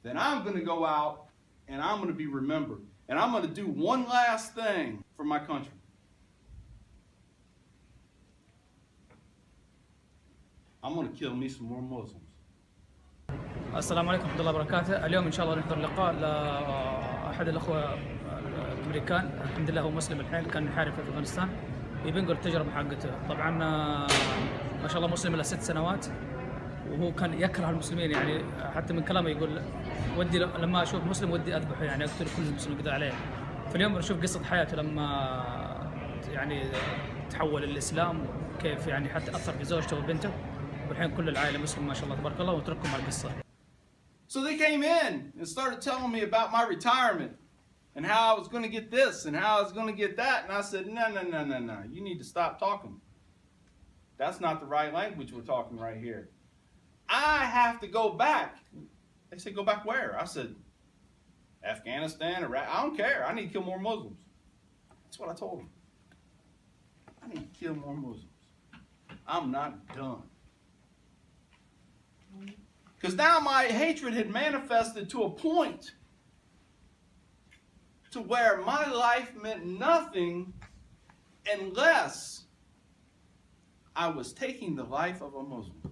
then I'm going to go out and I'm going to be remembered. And I'm going to do one last thing for my country. I'm going to kill me some more Muslims. السلام عليكم ورحمة الله وبركاته. اليوم إن شاء الله نحضر لقاء لأحد الأخوة الأمريكان، الحمد لله هو مسلم الحين، كان يحارب في أفغانستان، يبي ينقل التجربة حقته. طبعا ما شاء الله مسلم له 6 سنوات، وهو كان يكره المسلمين، يعني حتى من كلامه يقول ودي لما أشوف مسلم ودي أذبحه، يعني أقتل كل المسلمين كذا عليه. فاليوم بنشوف قصة حياته لما يعني تحول للإسلام، وكيف يعني حتى أثر في زوجته وبنته، والحين كل العائلة مسلم ما شاء الله تبارك الله. ونترككم على القصة. So they came in and started telling me about my retirement and how I was going to get this and how I was going to get that. And I said, no. You need to stop talking. That's not the right language we're talking right here. I have to go back. They said, go back where? I said, Afghanistan, Iraq. I don't care. I need to kill more Muslims. That's what I told them. I need to kill more Muslims. I'm not done. Because now my hatred had manifested to a point to where my life meant nothing unless I was taking the life of a Muslim.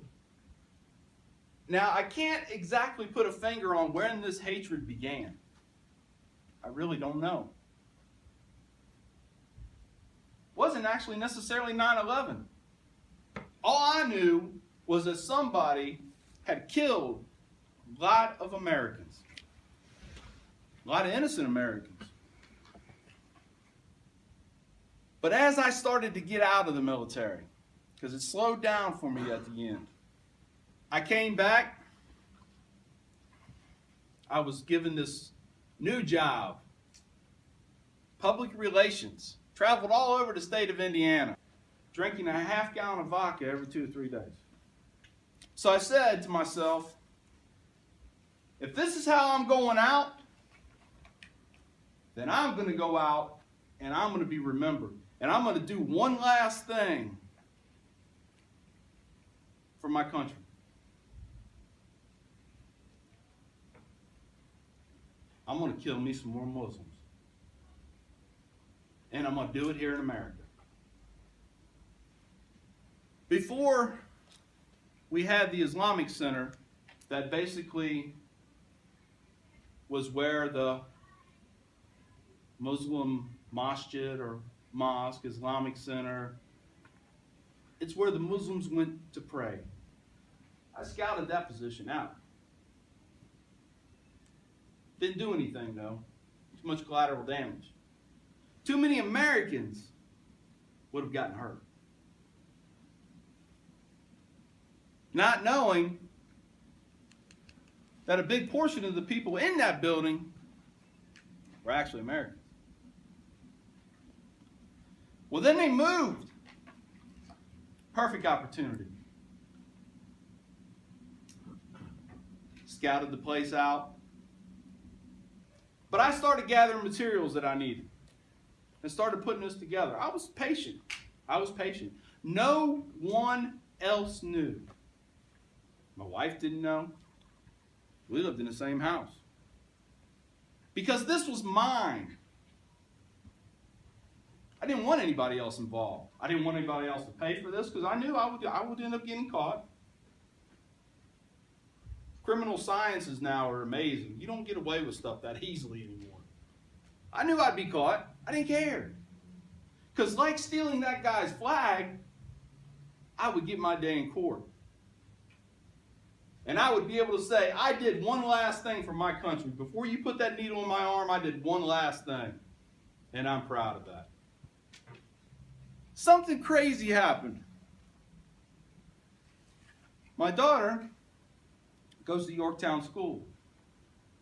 Now, I can't exactly put a finger on when this hatred began. I really don't know. It wasn't actually necessarily 9/11. All I knew was that somebody had killed a lot of Americans, a lot of innocent Americans. But as I started to get out of the military, because it slowed down for me at the end, I came back. I was given this new job, public relations, traveled all over the state of Indiana, drinking a ½ gallon of vodka every 2 or 3 days. So I said to myself, if this is how I'm going out, then I'm going to go out and I'm going to be remembered. And I'm going to do one last thing for my country. I'm going to kill me some more Muslims. And I'm going to do it here in America. Before we had the Islamic Center, that basically was where the Muslim masjid or mosque, Islamic Center, it's where the Muslims went to pray. I scouted that position out. Didn't do anything though. Too much collateral damage. Too many Americans would have gotten hurt. Not knowing that a big portion of the people in that building were actually Americans. Well, then they moved. Perfect opportunity. Scouted the place out. But I started gathering materials that I needed and started putting this together. I was patient. No one else knew. My wife didn't know. We lived in the same house. Because this was mine. I didn't want anybody else involved. I didn't want anybody else to pay for this because I knew I would end up getting caught. Criminal sciences now are amazing. You don't get away with stuff that easily anymore. I knew I'd be caught. I didn't care. Because like stealing that guy's flag, I would get my day in court. And I would be able to say, I did one last thing for my country. Before you put that needle in my arm, I did one last thing. And I'm proud of that. Something crazy happened. My daughter goes to Yorktown School.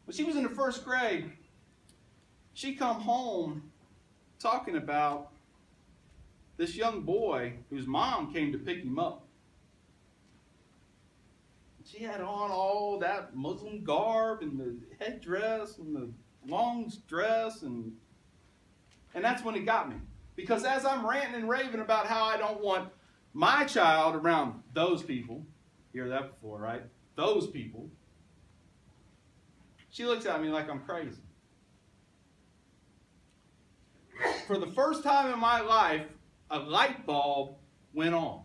When she was in the 1st grade, she come home talking about this young boy whose mom came to pick him up. She had on all that Muslim garb and the headdress and the long dress, and that's when it got me. Because as I'm ranting and raving about how I don't want my child around those people, you hear that before, right? Those people. She looks at me like I'm crazy. For the first time in my life, a light bulb went on.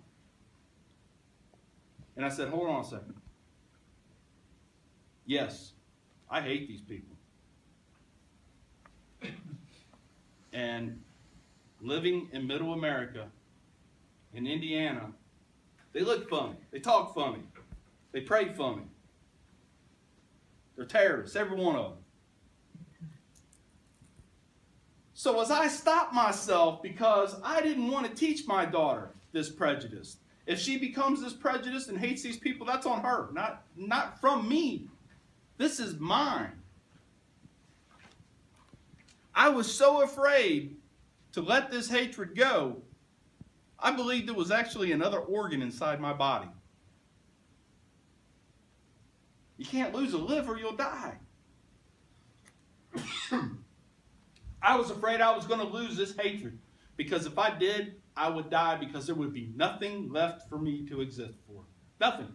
And I said, hold on a second. Yes, I hate these people. And living in middle America, in Indiana, they look funny. They talk funny. They pray funny. They're terrorists, every one of them. So as I stopped myself, because I didn't want to teach my daughter this prejudice. If she becomes this prejudiced and hates these people, that's on her, not from me. This is mine. I was so afraid to let this hatred go, I believed it was actually another organ inside my body. You can't lose a liver, you'll die. I was afraid I was going to lose this hatred, because if I did, I would die, because there would be nothing left for me to exist for. Nothing.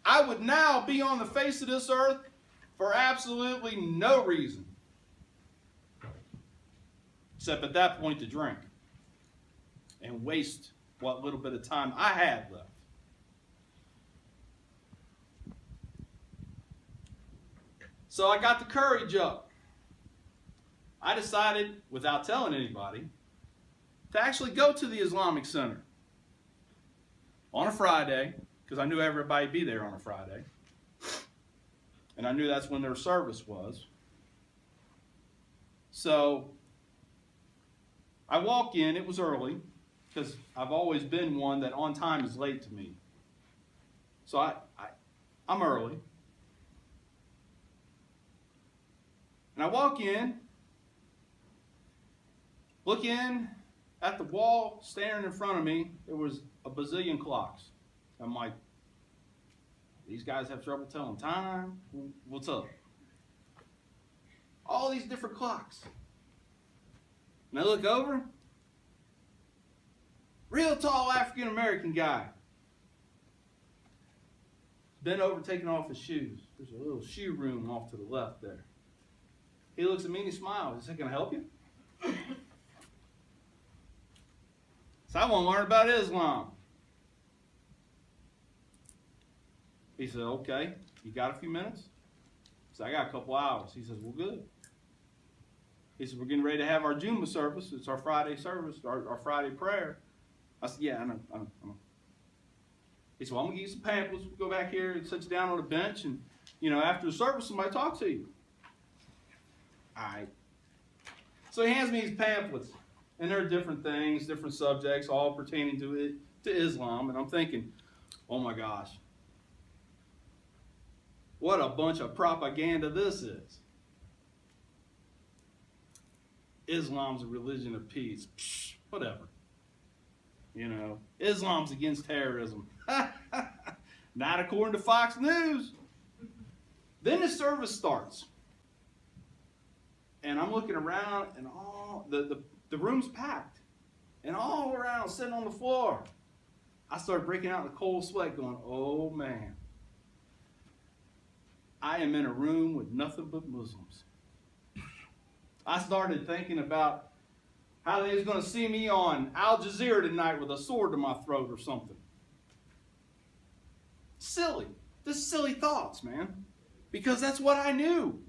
I would now be on the face of this earth for absolutely no reason, except at that point to drink and waste what little bit of time I had left. So I got the courage up. I decided, without telling anybody, to actually go to the Islamic Center on a Friday, because I knew everybody would be there on a Friday. And I knew that's when their service was. So I walk in, it was early, because I've always been one that on time is late to me. So I'm early. And I walk in, look in at the wall, staring in front of me, there was a bazillion clocks. I'm like, these guys have trouble telling time? What's up? All these different clocks. And I look over, real tall African American guy. Bent over, taking off his shoes. There's a little shoe room off to the left there. He looks at me and he smiles. He said, can I help you? So I want to learn about Islam. He said, okay, you got a few minutes? I said, I got a couple hours. He says, well, good. He said, we're getting ready to have our Juma service. It's our Friday service, our Friday prayer. I said, yeah, I know. He said, well, I'm going to give you some pamphlets. We'll go back here and sit you down on a bench, and, after the service, somebody talk to you. All right. So he hands me these pamphlets, and there are different things, different subjects, all pertaining to Islam, and I'm thinking, oh my gosh, what a bunch of propaganda this is. Islam's a religion of peace. Psh, whatever. Islam's against terrorism. Not according to Fox News. Then the service starts. And I'm looking around, and all the room's packed. And all around, sitting on the floor. I started breaking out in a cold sweat going, oh man. I am in a room with nothing but Muslims. I started thinking about how they was going to see me on Al Jazeera tonight with a sword to my throat or something. Silly. Just silly thoughts, man. Because that's what I knew.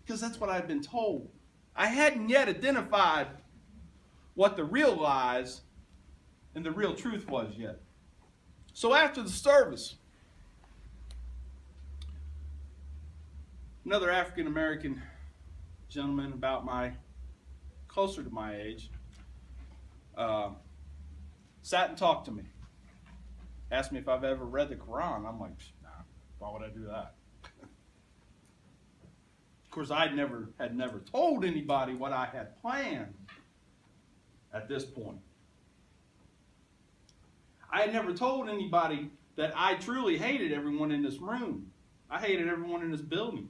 Because that's what I'd been told. I hadn't yet identified what the real lies and the real truth was yet. So after the service, another African American gentleman closer to my age, sat and talked to me. Asked me if I've ever read the Quran. I'm like, nah, why would I do that? Of course, I had never told anybody what I had planned at this point. I had never told anybody that I truly hated everyone in this room. I hated everyone in this building.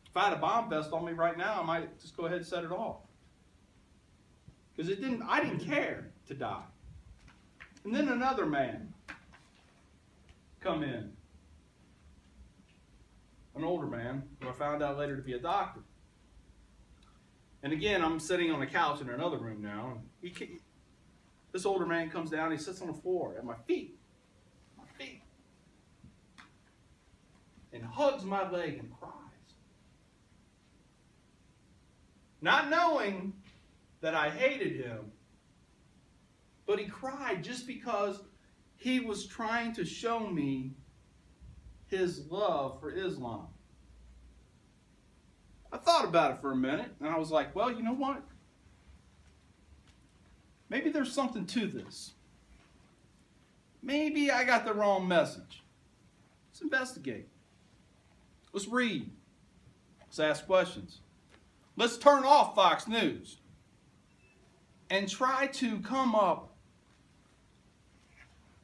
If I had a bomb vest on me right now, I might just go ahead and set it off. Because I didn't care to die. And then another man come in. older man who I found out later to be a doctor. And again, I'm sitting on a couch in another room now. And this older man comes down, he sits on the floor at my feet, and hugs my leg and cries. Not knowing that I hated him, but he cried just because he was trying to show me his love for Islam. I thought about it for a minute, and I was like, well, you know what? Maybe there's something to this. Maybe I got the wrong message. Let's investigate. Let's read. Let's ask questions. Let's turn off Fox News and try to come up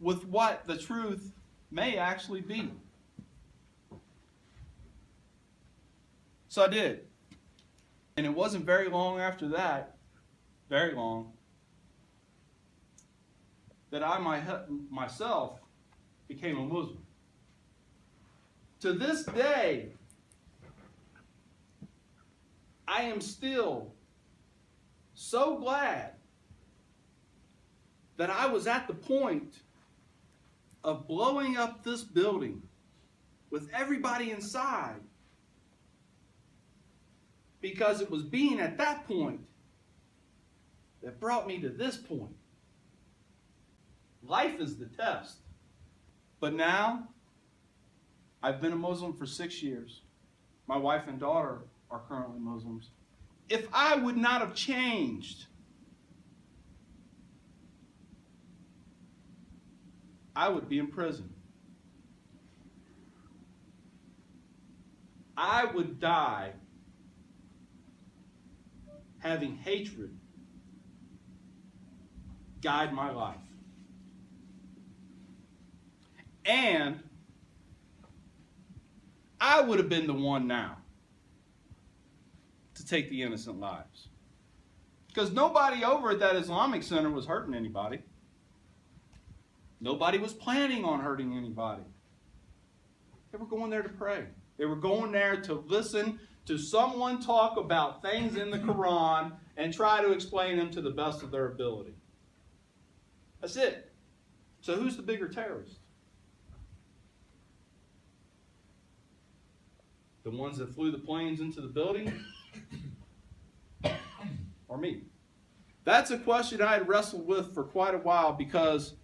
with what the truth may actually be. So I did. And it wasn't very long after that, very long, that I myself became a Muslim. To this day, I am still so glad that I was at the point of blowing up this building with everybody inside, because it was being at that point that brought me to this point. Life is the test. But now, I've been a Muslim for 6 years. My wife and daughter are currently Muslims. If I would not have changed, I would be in prison. I would die having hatred guide my life. And I would have been the one now to take the innocent lives. Because nobody over at that Islamic center was hurting anybody. Nobody was planning on hurting anybody. They were going there to pray. They were going there to listen to someone talk about things in the Quran and try to explain them to the best of their ability. That's it. So who's the bigger terrorist? The ones that flew the planes into the building? Or me? That's a question I had wrestled with for quite a while, because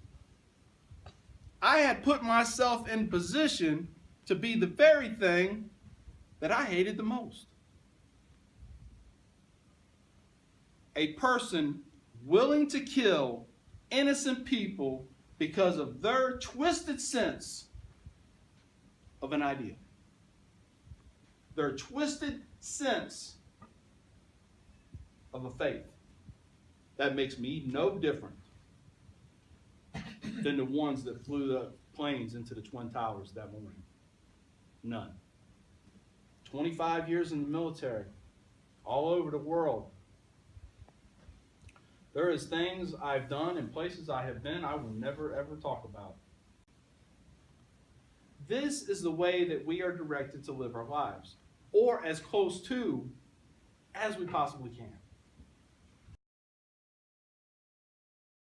I had put myself in position to be the very thing that I hated the most. A person willing to kill innocent people because of their twisted sense of an idea. Their twisted sense of a faith. That makes me no different than the ones that flew the planes into the Twin Towers that morning. None. 25 years in the military, all over the world. There is things I've done and places I have been I will never ever talk about. This is the way that we are directed to live our lives, or as close to as we possibly can.